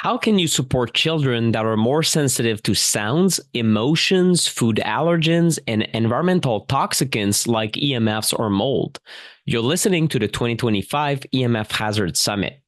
How can you support children that are more sensitive to sounds, emotions, food allergens, and environmental toxicants like EMFs or mold? You're listening to the 2025 EMF Hazard Summit.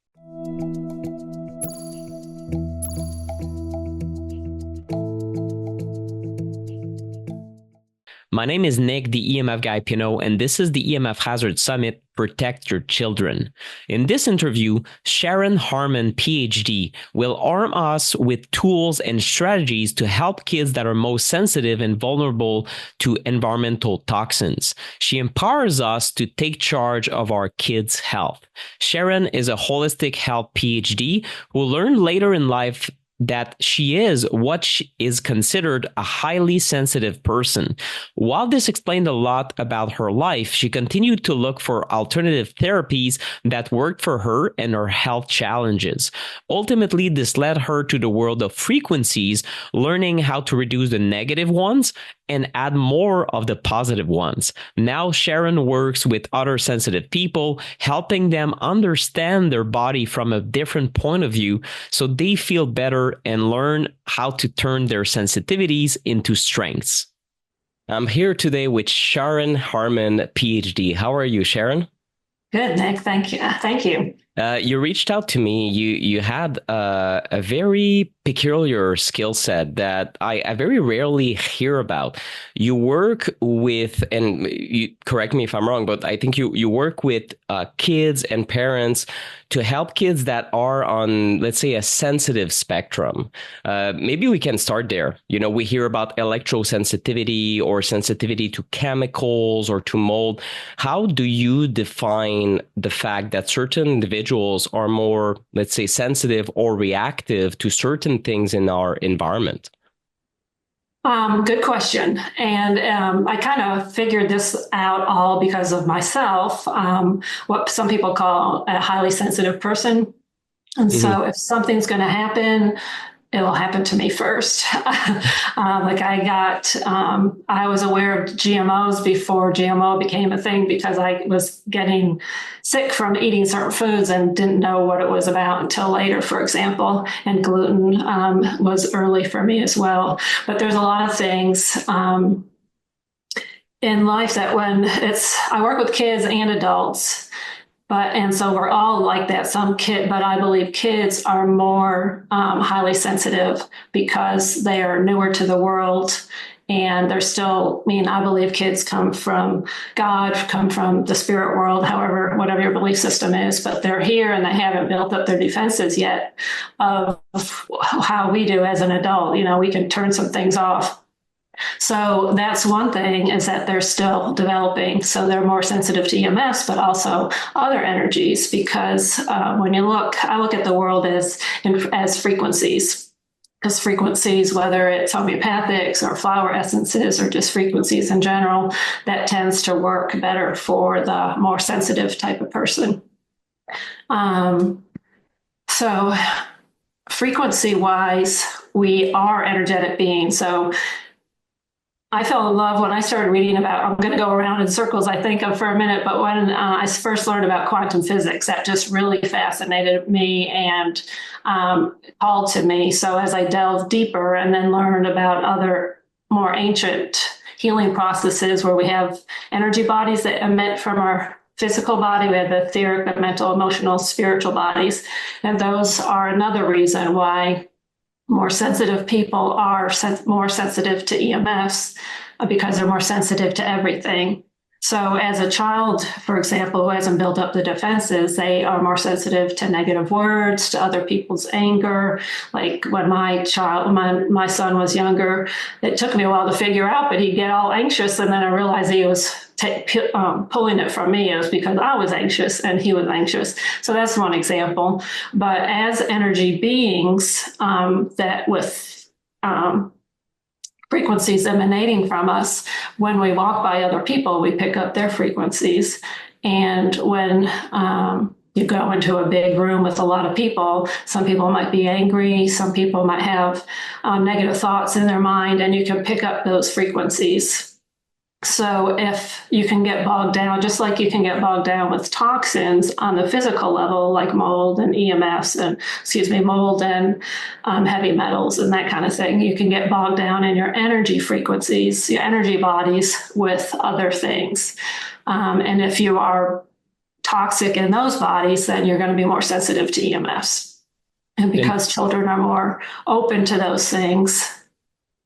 My name is Nick, the EMF Guy Pinot, and this is the EMF Hazard Summit, Protect Your Children. In this interview, Sharon Harmon, PhD, will arm us with tools and strategies to help kids that are most sensitive and vulnerable to environmental toxins. She empowers us to take charge of our kids' health. Sharon is a holistic health PhD who will learn later in life that she is what is considered a highly sensitive person. While this explained a lot about her life, she continued to look for alternative therapies that worked for her and her health challenges. Ultimately, this led her to the world of frequencies, learning how to reduce the negative ones and add more of the positive ones. Now, Sharon works with other sensitive people, helping them understand their body from a different point of view so they feel better and learn how to turn their sensitivities into strengths. I'm here today with Sharon Harmon, PhD. How are you, Sharon? Good, Nick. Thank you. Thank you. You reached out to me. You had a very peculiar skill set that I very rarely hear about. You work with, and you correct me if I'm wrong, but I think you work with kids and parents to help kids that are on, let's say, a sensitive spectrum. Maybe we can start there. You know, we hear about electrosensitivity or sensitivity to chemicals or to mold. How do you define the fact that certain individuals are more, let's say, sensitive or reactive to certain things in our environment? Good question. And I kind of figured this out all because of myself, what some people call a highly sensitive person. And so if something's going to happen, it'll happen to me first. I was aware of GMOs before GMO became a thing because I was getting sick from eating certain foods and didn't know what it was about until later, for example. And gluten was early for me as well. But there's a lot of things in life that I work with kids and adults. And so we're all like that. But I believe kids are more highly sensitive because they are newer to the world, and they're still. I believe kids come from God, come from the spirit world, whatever your belief system is. But they're here and they haven't built up their defenses yet of how we do as an adult. We can turn some things off. So that's one thing, is that they're still developing. So they're more sensitive to EMFs, but also other energies, because when I look at the world as frequencies. Because frequencies, whether it's homeopathics or flower essences or just frequencies in general, that tends to work better for the more sensitive type of person. So frequency-wise, we are energetic beings. So I fell in love when I started reading about, I'm going to go around in circles, I think, for a minute, but when I first learned about quantum physics, that just really fascinated me and called to me. So as I delved deeper and then learned about other more ancient healing processes where we have energy bodies that emit from our physical body, we have the etheric, the mental, emotional, spiritual bodies, and those are another reason why more sensitive people are more sensitive to EMFs because they're more sensitive to everything. So as a child, for example, who hasn't built up the defenses, they are more sensitive to negative words, to other people's anger. Like when my son was younger, it took me a while to figure out, but he'd get all anxious. And then I realized he was pulling it from me. It was because I was anxious and he was anxious. So that's one example. But as energy beings, that with frequencies emanating from us, when we walk by other people, we pick up their frequencies. And when you go into a big room with a lot of people, some people might be angry, some people might have negative thoughts in their mind, and you can pick up those frequencies. So if you can get bogged down, just like you can get bogged down with toxins on the physical level, like mold and EMFs and, mold and heavy metals and that kind of thing, you can get bogged down in your energy frequencies, your energy bodies with other things. And if you are toxic in those bodies, then you're going to be more sensitive to EMFs. And because children are more open to those things,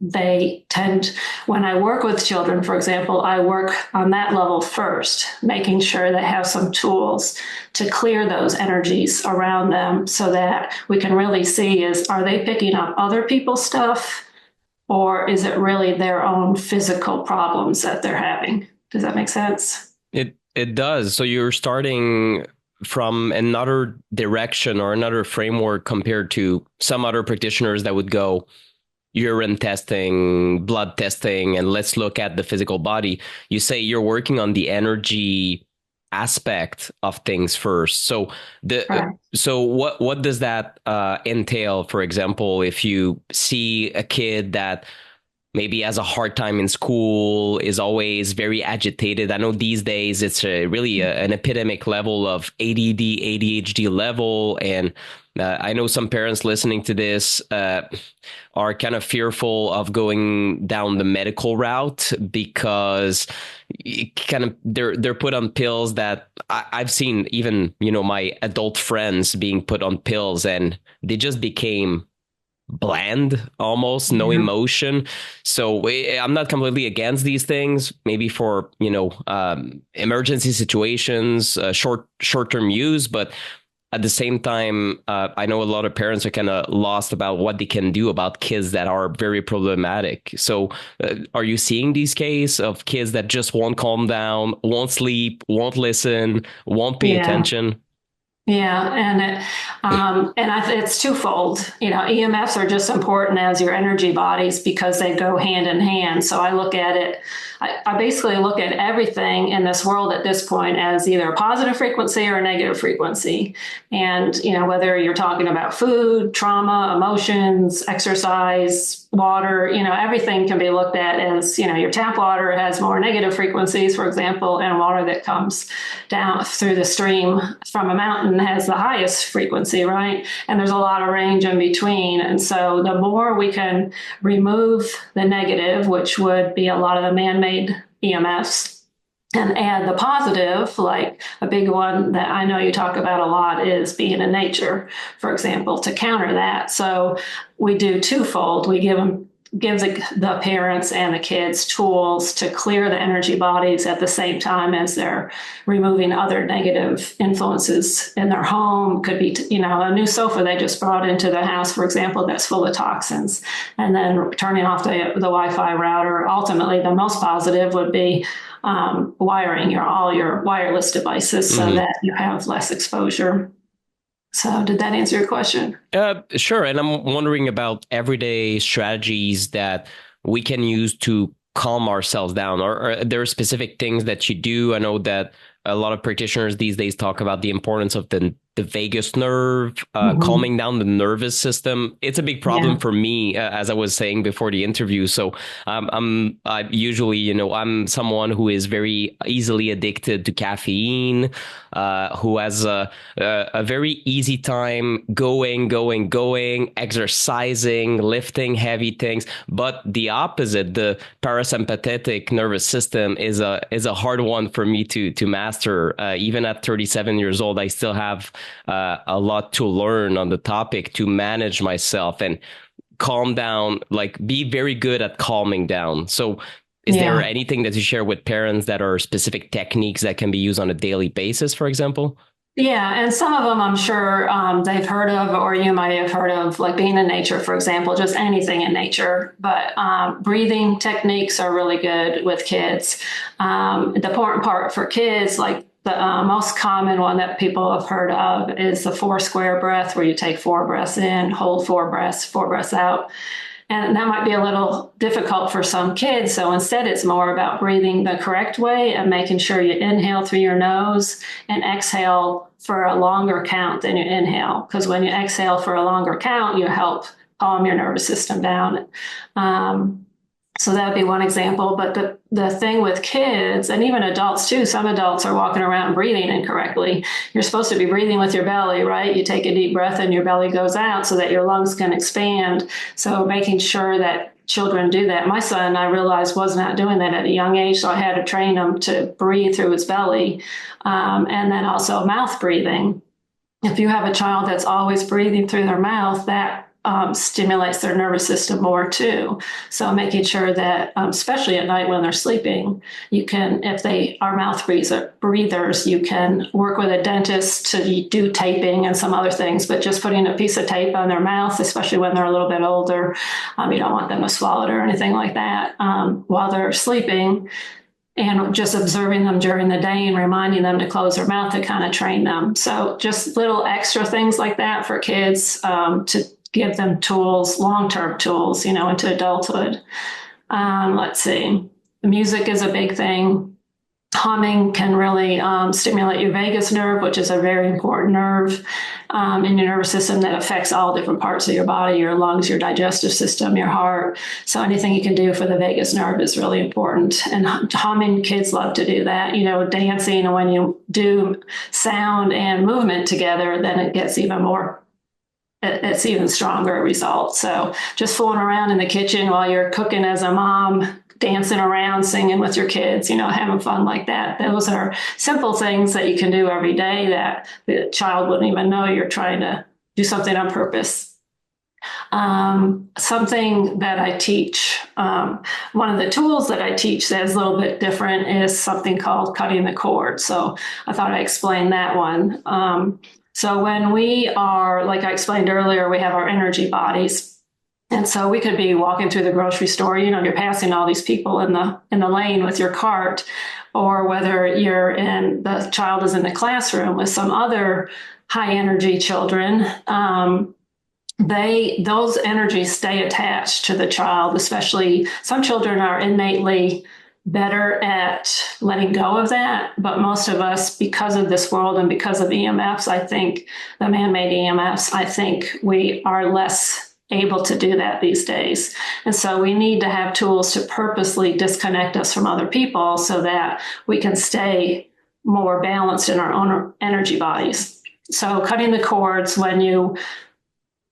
they tend, when I work with children, for example, I work on that level first, making sure they have some tools to clear those energies around them so that we can really see are they picking up other people's stuff, or is it really their own physical problems that they're having? Does that make sense? It does. So you're starting from another direction or another framework compared to some other practitioners that would go urine testing, blood testing, and let's look at the physical body. You say you're working on the energy aspect of things first. So what does that entail? For example, if you see a kid that maybe has a hard time in school, is always very agitated. I know these days it's really an epidemic level of ADD, ADHD level. And I know some parents listening to this are kind of fearful of going down the medical route because they're put on pills that I've seen even, my adult friends being put on pills and they just became bland, almost no emotion. So I'm not completely against these things, maybe for emergency situations, short-term use, but at the same time, I know a lot of parents are kind of lost about what they can do about kids that are very problematic. So are you seeing these cases of kids that just won't calm down, won't sleep, won't listen, won't pay attention? Yeah, it's twofold. EMFs are just important as your energy bodies because they go hand in hand. So I look at it, I basically look at everything in this world at this point as either a positive frequency or a negative frequency. And, whether you're talking about food, trauma, emotions, exercise, water, everything can be looked at as, your tap water has more negative frequencies, for example, and water that comes down through the stream from a mountain has the highest frequency, right? And there's a lot of range in between. And so the more we can remove the negative, which would be a lot of the man-made EMFs, and add the positive, like a big one that I know you talk about a lot is being in nature, for example, to counter that. So we do twofold. We give the parents and the kids tools to clear the energy bodies at the same time as they're removing other negative influences in their home. Could be, a new sofa they just brought into the house, for example, that's full of toxins, and then turning off the Wi-Fi router. Ultimately, the most positive would be wiring all your wireless devices so that you have less exposure. So did that answer your question? Sure. And I'm wondering about everyday strategies that we can use to calm ourselves down. Or are there specific things that you do? I know that a lot of practitioners these days talk about the importance of the vagus nerve, calming down the nervous system. It's a big problem for me, as I was saying before the interview. So I usually, I'm someone who is very easily addicted to caffeine, who has a very easy time going, exercising, lifting heavy things. But the opposite, the parasympathetic nervous system is a hard one for me to master. Even at 37 years old, I still have a lot to learn on the topic to manage myself and calm down, like be very good at calming down. So is there anything that you share with parents that are specific techniques that can be used on a daily basis, for example? Yeah, and some of them I'm sure they've heard of, or you might have heard of, like being in nature, for example, just anything in nature. But breathing techniques are really good with kids. The important part for kids, like the most common one that people have heard of is the 4 square breath, where you take 4 breaths in, hold 4 breaths out. And that might be a little difficult for some kids. So instead, it's more about breathing the correct way and making sure you inhale through your nose and exhale for a longer count than you inhale. Because when you exhale for a longer count, you help calm your nervous system down. So that would be one example. But the thing with kids and even adults too, some adults are walking around breathing incorrectly. You're supposed to be breathing with your belly, right? You take a deep breath and your belly goes out so that your lungs can expand. So making sure that children do that. My son, I realized, was not doing that at a young age. So I had to train him to breathe through his belly, and then also mouth breathing. If you have a child that's always breathing through their mouth, that stimulates their nervous system more too. So making sure that, especially at night when they're sleeping, you can, if they are mouth breathers, you can work with a dentist to do taping and some other things, but just putting a piece of tape on their mouth, especially when they're a little bit older, you don't want them to swallow it or anything like that while they're sleeping. And just observing them during the day and reminding them to close their mouth to kind of train them. So just little extra things like that for kids to give them tools, long-term tools, into adulthood. Let's see. Music is a big thing. Humming can really stimulate your vagus nerve, which is a very important nerve in your nervous system that affects all different parts of your body, your lungs, your digestive system, your heart. So anything you can do for the vagus nerve is really important. And humming, kids love to do that. Dancing, and when you do sound and movement together, then it gets even more, it's even stronger result. So just fooling around in the kitchen while you're cooking as a mom, dancing around, singing with your kids, having fun like that. Those are simple things that you can do every day that the child wouldn't even know you're trying to do something on purpose. Something that I teach, one of the tools that I teach that is a little bit different is something called cutting the cord. So I thought I'd explain that one. So when we are, like I explained earlier, we have our energy bodies. And so we could be walking through the grocery store, you're passing all these people in the lane with your cart, or whether the child is in the classroom with some other high energy children, those energies stay attached to the child, especially some children are innately better at letting go of that. But most of us, because of this world and because of EMFs, I think the man-made EMFs, I think we are less able to do that these days. And so we need to have tools to purposely disconnect us from other people so that we can stay more balanced in our own energy bodies. So cutting the cords, when you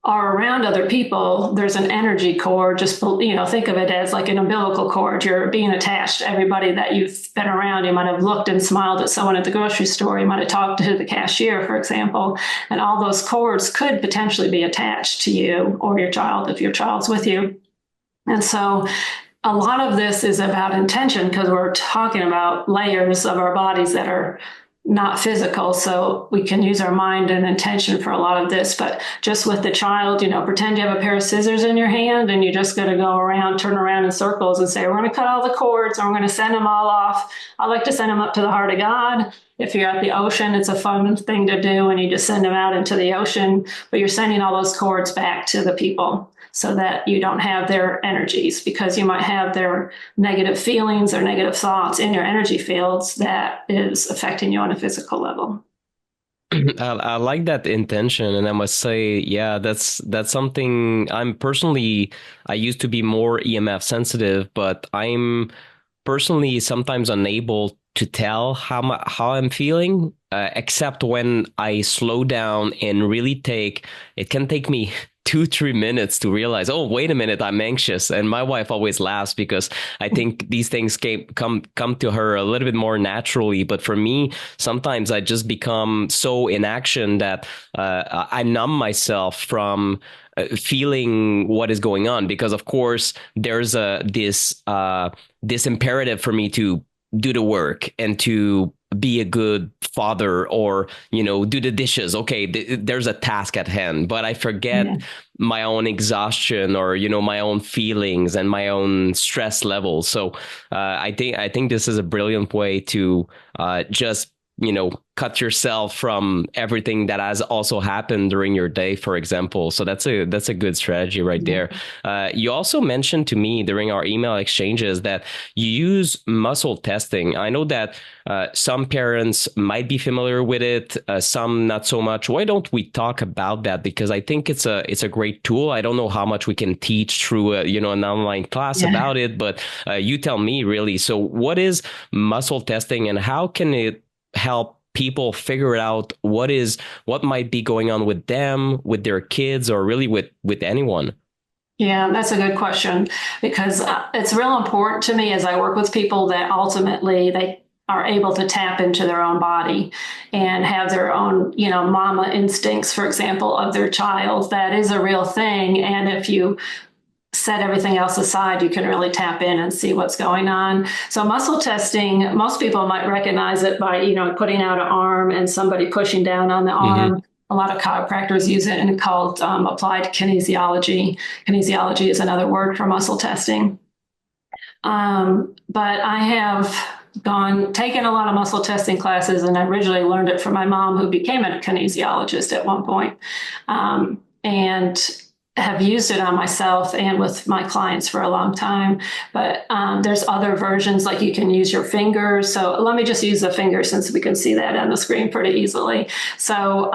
are around other people, there's an energy cord. Just, think of it as like an umbilical cord. You're being attached to everybody that you've been around. You might have looked and smiled at someone at the grocery store. You might have talked to the cashier, for example, and all those cords could potentially be attached to you or your child if your child's with you. And so a lot of this is about intention because we're talking about layers of our bodies that are not physical. So we can use our mind and intention for a lot of this, but just with the child, pretend you have a pair of scissors in your hand and you're just going to turn around in circles and say, we're going to cut all the cords and we're going to send them all off. I like to send them up to the heart of God. If you're at the ocean, it's a fun thing to do and you just send them out into the ocean, but you're sending all those cords back to the people so that you don't have their energies, because you might have their negative feelings or negative thoughts in your energy fields that is affecting you on a physical level. I like that intention, and I must say, yeah, that's something I used to be more EMF sensitive, but I'm personally sometimes unable to tell how I'm feeling, except when I slow down and really it can take me 2-3 minutes to realize, oh, wait a minute, I'm anxious. And my wife always laughs because I think these things come to her a little bit more naturally. But for me, sometimes I just become so in action that I numb myself from feeling what is going on, because of course there's this imperative for me to do the work and to be a good father, or do the dishes. Okay, there's a task at hand, but I forget my own exhaustion, or my own feelings and my own stress levels. So I think this is a brilliant way to just cut yourself from everything that has also happened during your day, for example. So that's a good strategy right there. You also mentioned to me during our email exchanges that you use muscle testing. I know that some parents might be familiar with it, some not so much. Why don't we talk about that? Because I think it's a great tool. I don't know how much we can teach through an online class about it, but you tell me really. So what is muscle testing, and how can it help people figure out what might be going on with them, with their kids, or really with anyone? Yeah, that's a good question, because it's real important to me as I work with people that ultimately they are able to tap into their own body and have their own, mama instincts, for example, of their child. That is a real thing. And if you set everything else aside, you can really tap in and see what's going on. So muscle testing, most people might recognize it by, putting out an arm and somebody pushing down on the arm. A lot of chiropractors use it, and called applied kinesiology. Kinesiology is another word for muscle testing. But I have taken a lot of muscle testing classes, and I originally learned it from my mom, who became a kinesiologist at one point. And have used it on myself and with my clients for a long time. But there's other versions, like you can use your fingers. So let me just use the finger, since we can see that on the screen pretty easily. So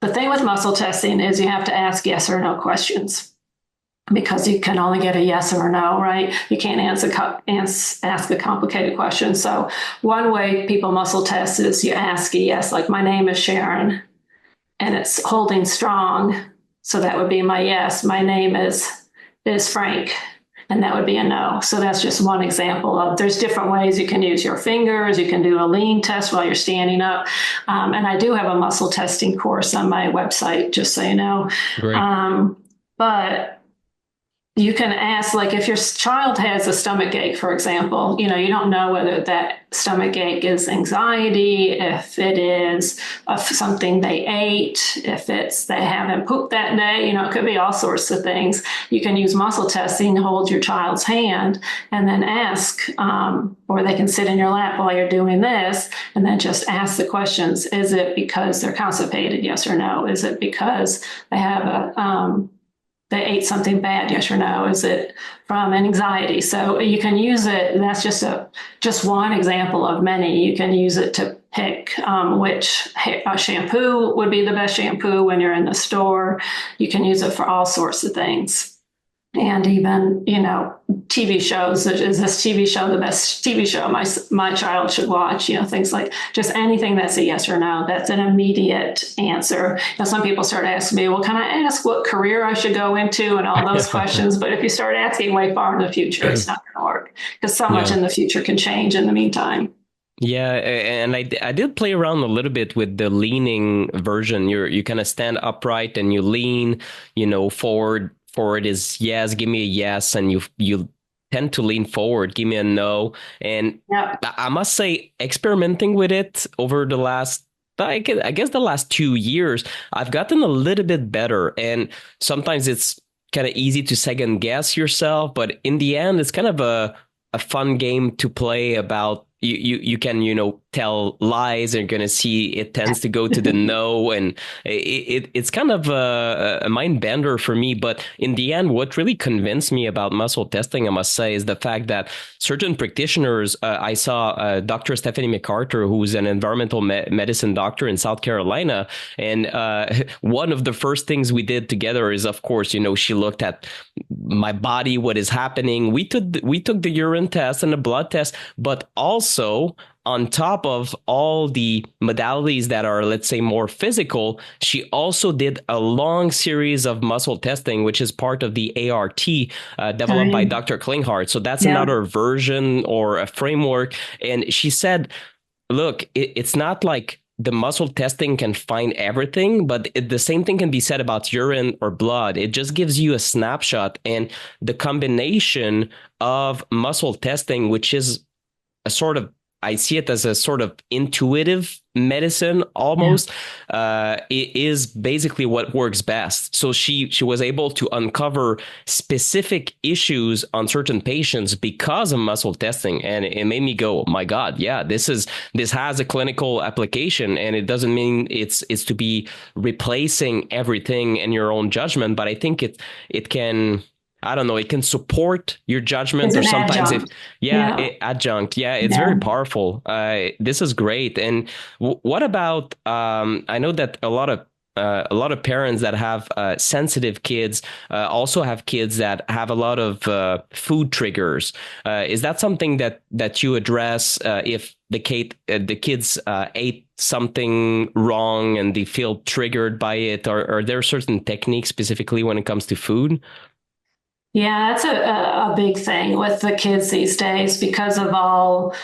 the thing with muscle testing is you have to ask yes or no questions, because you can only get a yes or a no, right? You can't ask a complicated question. So one way people muscle test is you ask a yes, like my name is Sharon, and it's holding strong. So that would be my yes. My name is Frank, and that would be a no. So that's just one example of, there's different ways you can use your fingers. You can do a lean test while you're standing up. And I do have a muscle testing course on my website, just so you know. Great. But you can ask, like if your child has a stomach ache, for example, you don't know whether that stomach ache is anxiety, if it is something they ate, if it's they haven't pooped that day, it could be all sorts of things. You can use muscle testing, hold your child's hand, and then ask, or they can sit in your lap while you're doing this, and then just ask the questions. Is it because they're constipated? Yes or no. Is it because they have they ate something bad? Yes or no. Is it from anxiety? So you can use it. And that's just one example of many. You can use it to pick which shampoo would be the best shampoo when you're in the store. You can use it for all sorts of things. And even, TV shows. Is this TV show the best TV show my child should watch? Things like just anything that's a yes or no. That's an immediate answer. Some people start asking me, well, can I ask what career I should go into and all those questions? But if you start asking way far in the future, it's not going to work, because so much in the future can change in the meantime. Yeah, and I did play around a little bit with the leaning version. You kind of stand upright and you lean, forward. Forward is yes, give me a yes, and you tend to lean forward, give me a no. And I must say, experimenting with it over the last, I guess the last 2 years, I've gotten a little bit better. And sometimes it's kind of easy to second guess yourself, but in the end, it's kind of a fun game to play about. You can, tell lies, and you're going to see it tends to go to the no. And it's kind of a mind bender for me. But in the end, what really convinced me about muscle testing, I must say, is the fact that certain practitioners, I saw Dr. Stephanie McArthur, who's an environmental medicine doctor in South Carolina. And one of the first things we did together is, of course, she looked at my body, what is happening. We took the urine test and the blood test, but also on top of all the modalities that are, let's say, more physical, she also did a long series of muscle testing, which is part of the ART developed by Dr. Klinghardt. So that's another version or a framework. And she said, look, it's not like the muscle testing can find everything, but the same thing can be said about urine or blood. It just gives you a snapshot. And the combination of muscle testing, which is a sort of I see it as a sort of intuitive medicine Yeah. almost. It is basically what works best. So she was able to uncover specific issues on certain patients because of muscle testing, and it made me go, my God, yeah, this has a clinical application, and it doesn't mean it's to be replacing everything in your own judgment, but I think it can. I don't know. It can support your It's judgment, or an sometimes if, adjunct. yeah, Yeah. adjunct. Yeah, it's very Yeah. powerful. This is great. And what about? I know that a lot of parents that have sensitive kids also have kids that have a lot of food triggers. Is that something that you address if the kids ate something wrong and they feel triggered by it? Or are there certain techniques specifically when it comes to food? Yeah, that's a big thing with the kids these days because of all.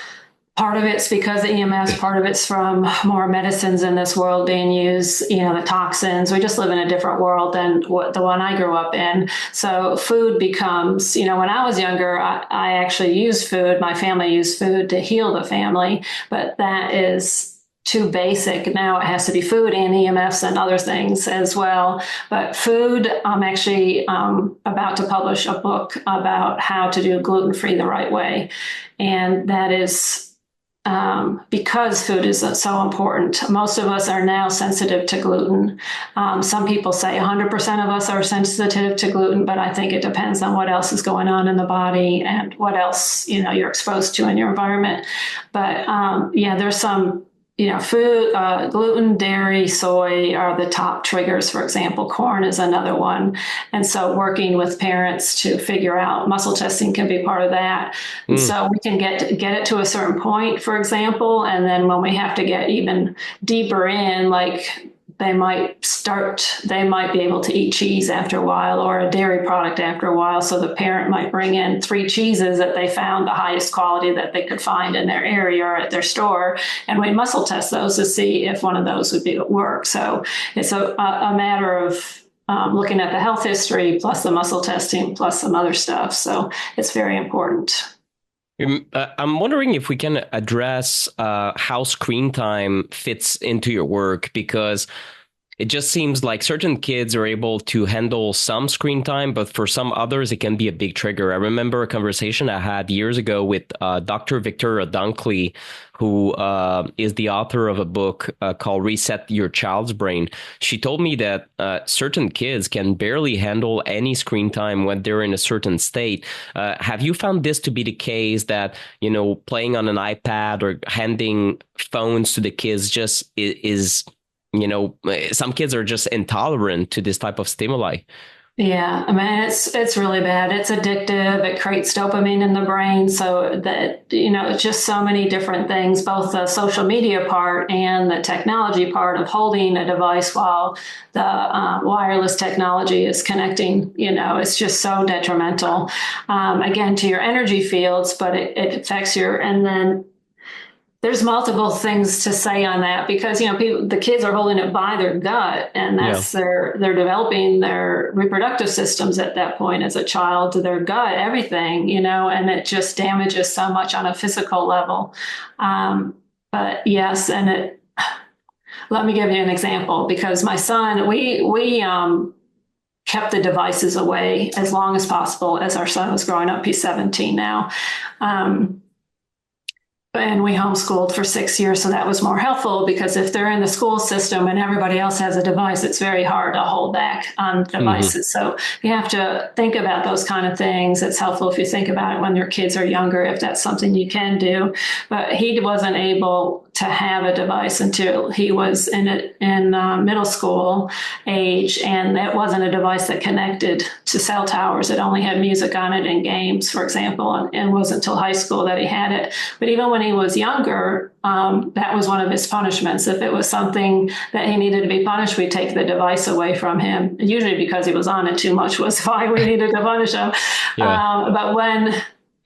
Part of it's because of EMS, part of it's from more medicines in this world being used, the toxins. We just live in a different world than what the one I grew up in. So food becomes, when I was younger, I actually used food. My family used food to heal the family, but that is too basic. Now it has to be food and EMFs and other things as well. But food, I'm actually about to publish a book about how to do gluten-free the right way. And that is because food is so important. Most of us are now sensitive to gluten. Some people say 100% of us are sensitive to gluten, but I think it depends on what else is going on in the body and what else you're exposed to in your environment. But yeah, there's some food, gluten, dairy, soy are the top triggers. For example, corn is another one. And so working with parents to figure out muscle testing can be part of that. And Mm. so we can get it to a certain point, for example, and then when we have to get even deeper in, like they might be able to eat cheese after a while or a dairy product after a while. So the parent might bring in 3 cheeses that they found the highest quality that they could find in their area or at their store. And we muscle test those to see if one of those would work. So it's a matter of looking at the health history plus the muscle testing plus some other stuff. So it's very important. I'm wondering if we can address how screen time fits into your work, because it just seems like certain kids are able to handle some screen time, but for some others, it can be a big trigger. I remember a conversation I had years ago with Dr. Victoria Dunkley, who is the author of a book called Reset Your Child's Brain. She told me that certain kids can barely handle any screen time when they're in a certain state. Have you found this to be the case, that, playing on an iPad or handing phones to the kids just is some kids are just intolerant to this type of stimuli? Yeah, I mean it's really bad. It's addictive. It creates dopamine in the brain, so that it's just so many different things, both the social media part and the technology part of holding a device while the wireless technology is connecting. It's just so detrimental, again, to your energy fields, but it affects and then there's multiple things to say on that because the kids are holding it by their gut, and Yeah. that's they're developing their reproductive systems at that point as a child to their gut, everything, and it just damages so much on a physical level. But yes, let me give you an example, because my son, we kept the devices away as long as possible as our son was growing up. He's 17 now. And we homeschooled for 6 years, so that was more helpful, because if they're in the school system and everybody else has a device, it's very hard to hold back on Hmm. devices. So you have to think about those kind of things. It's helpful if you think about it when your kids are younger, if that's something you can do. But he wasn't able to have a device until he was in middle school age, and it wasn't a device that connected to cell towers. It only had music on it and games, for example, and it wasn't until high school that he had it. But even when he was younger, that was one of his punishments. If it was something that he needed to be punished, we'd take the device away from him. Usually because he was on it too much was why we needed to punish him. Yeah. But when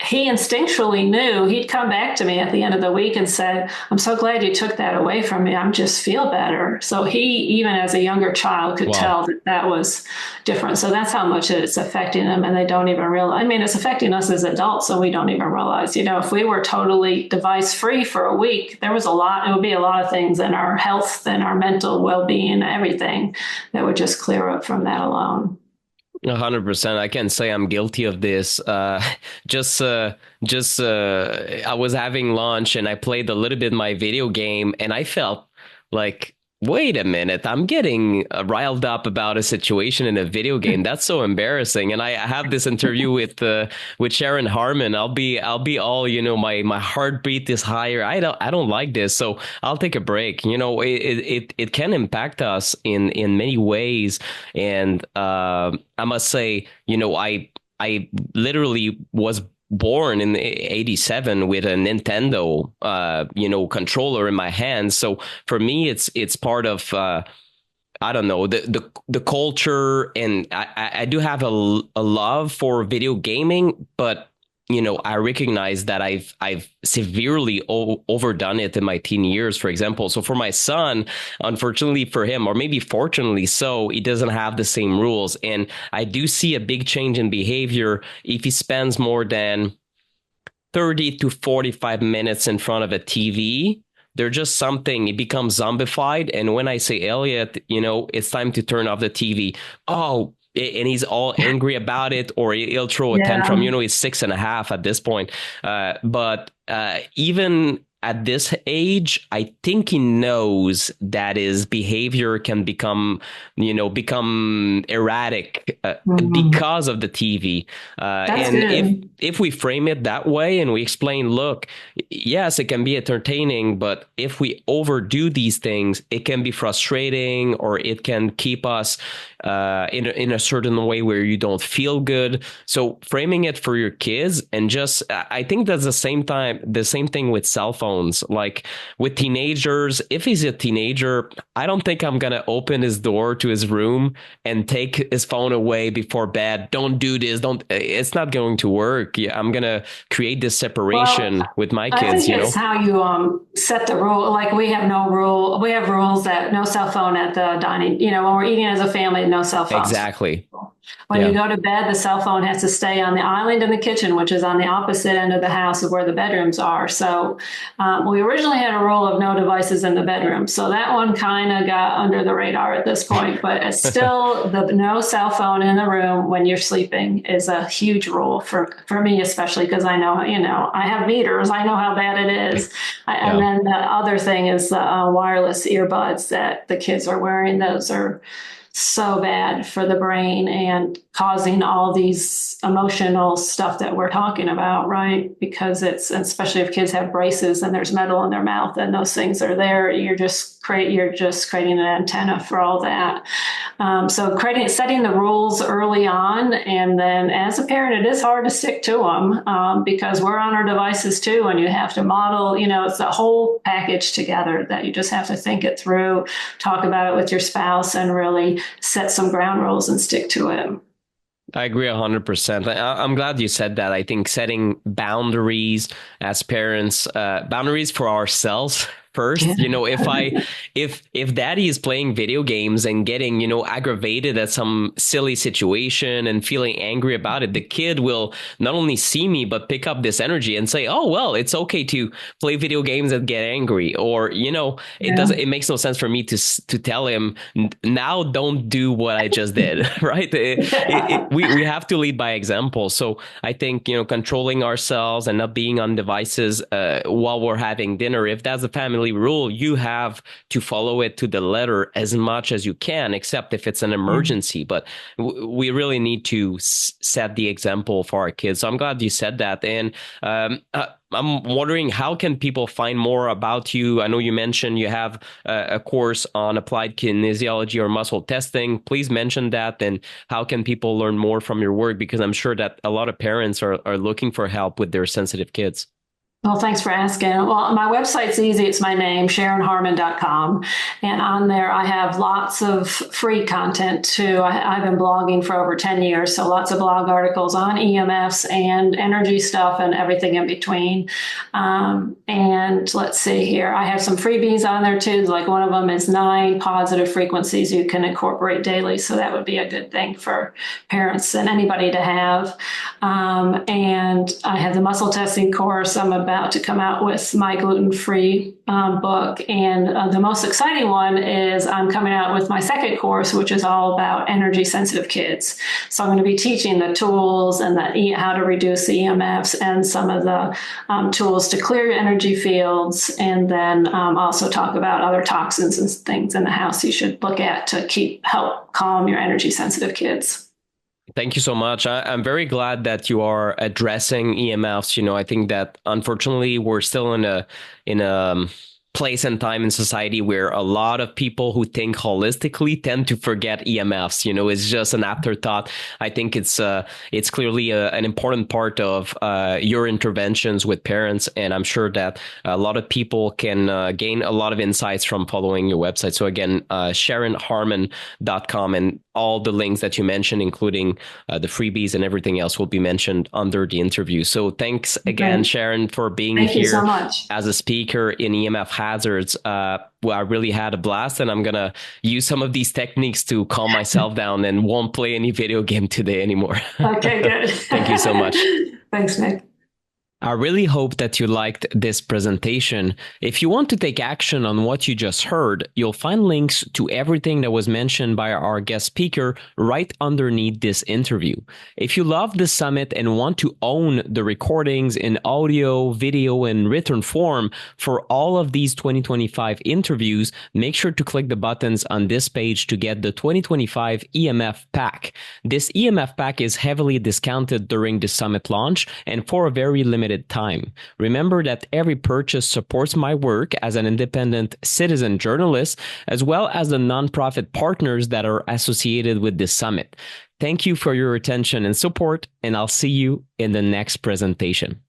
he instinctually knew. He'd come back to me at the end of the week and said, I'm so glad you took that away from me. I'm just feel better. So he, even as a younger child, could Wow. tell that that was different. So that's how much it's affecting them. And they don't even realize. I mean, it's affecting us as adults, so we don't even realize. You know, if we were totally device free for a week, there was a lot, it would be a lot of things in our health and our mental well being, everything that would just clear up from that alone. 100%. I can say I'm guilty of this. Just, I was having lunch and I played a little bit my video game, and I felt like, wait a minute, I'm getting riled up about a situation in a video game. That's so embarrassing. And I have this interview with Sharon Harmon. I'll be all, my heartbeat is higher. I don't like this, so I'll take a break. It can impact us in many ways, and I must say, I literally was born in '87 with a Nintendo, controller in my hands. So for me, it's part of I don't know, the culture, and I do have a love for video gaming, but I recognize that I've severely overdone it in my teen years, for example. So for my son, unfortunately for him, or maybe fortunately so, he doesn't have the same rules. And I do see a big change in behavior if he spends more than 30 to 45 minutes in front of a TV. There's just something, it becomes zombified. And when I say, Elliot, it's time to turn off the TV. Oh, and he's all angry about it, or he'll throw a Yeah. tantrum. He's 6.5 at this point. But even at this age, I think he knows that his behavior can become erratic because of the TV. That's And good. if we frame it that way and we explain, look, yes, it can be entertaining, but if we overdo these things, it can be frustrating, or it can keep us in a certain way where you don't feel good. So framing it for your kids, and just, I think that's the same thing with cell phones. Like with teenagers, if he's a teenager, I don't think I'm going to open his door to his room and take his phone away before bed. Don't do this. It's not going to work. Yeah, I'm going to create this Well, separation with my I kids, think it's how you set the rule. Like we have no rule. We have rules that no cell phone at the dining. When we're eating as a family, no cell phones. Exactly. When you Yeah. go to bed, the cell phone has to stay on the island in the kitchen, which is on the opposite end of the house of where the bedrooms are. So we originally had a rule of no devices in the bedroom. So that one kind of got under the radar at this point, but it's still the no cell phone in the room when you're sleeping is a huge rule for me, especially because I know, I have meters. I know how bad it is. And Yeah. then the other thing is the wireless earbuds that the kids are wearing. Those are so bad for the brain and causing all these emotional stuff that we're talking about, right? Because it's, especially if kids have braces and there's metal in their mouth and those things are there, you're just creating an antenna for all that. So setting the rules early on, and then as a parent, it is hard to stick to them because we're on our devices too, and you have to model. It's a whole package together that you just have to think it through, talk about it with your spouse, and really set some ground rules and stick to it. I agree 100%. I'm glad you said that. I think setting boundaries as parents, boundaries for ourselves first. If daddy is playing video games and getting, aggravated at some silly situation and feeling angry about it, the kid will not only see me, but pick up this energy and say, oh, well, it's okay to play video games and get angry. Or, it makes no sense for me to tell him now, don't do what I just did. Right. We have to lead by example. So I think, controlling ourselves and not being on devices while we're having dinner, if that's a family rule, you have to follow it to the letter as much as you can, except if it's an emergency. But we really need to set the example for our kids. So I'm glad you said that. And I'm wondering, how can people find more about you? I know you mentioned you have a course on applied kinesiology or muscle testing. Please mention that. And how can people learn more from your work? Because I'm sure that a lot of parents are looking for help with their sensitive kids. Well, thanks for asking. Well, my website's easy. It's my name, SharonHarmon.com. And on there, I have lots of free content too. I've been blogging for over 10 years, so lots of blog articles on EMFs and energy stuff and everything in between. And let's see here. I have some freebies on there too. Like one of them is 9 positive frequencies you can incorporate daily. So that would be a good thing for parents and anybody to have. And I have the muscle testing course. I'm about to come out with my gluten-free book. And the most exciting one is I'm coming out with my second course, which is all about energy sensitive kids. So I'm going to be teaching the tools and how to reduce the EMFs and some of the tools to clear your energy fields. And then also talk about other toxins and things in the house you should look at to help calm your energy sensitive kids. Thank you so much. I'm very glad that you are addressing EMFs. I think that unfortunately we're still in a place and time in society where a lot of people who think holistically tend to forget EMFs. It's just an afterthought. I think it's clearly an important part of your interventions with parents, and I'm sure that a lot of people can gain a lot of insights from following your website. So again, SharonHarmon.com, and all the links that you mentioned, including the freebies and everything else, will be mentioned under the interview. So thanks again, Sharon, for being here so much as a speaker in EMF hazards. Well, I really had a blast, and I'm going to use some of these techniques to calm myself down and won't play any video game today anymore. Okay, good. Thank you so much. Thanks, Nick. I really hope that you liked this presentation. If you want to take action on what you just heard, you'll find links to everything that was mentioned by our guest speaker right underneath this interview. If you love the summit and want to own the recordings in audio, video, and written form for all of these 2025 interviews, make sure to click the buttons on this page to get the 2025 EMF pack. This EMF pack is heavily discounted during the summit launch and for a very limited time. Remember that every purchase supports my work as an independent citizen journalist, as well as the nonprofit partners that are associated with this summit. Thank you for your attention and support, and I'll see you in the next presentation.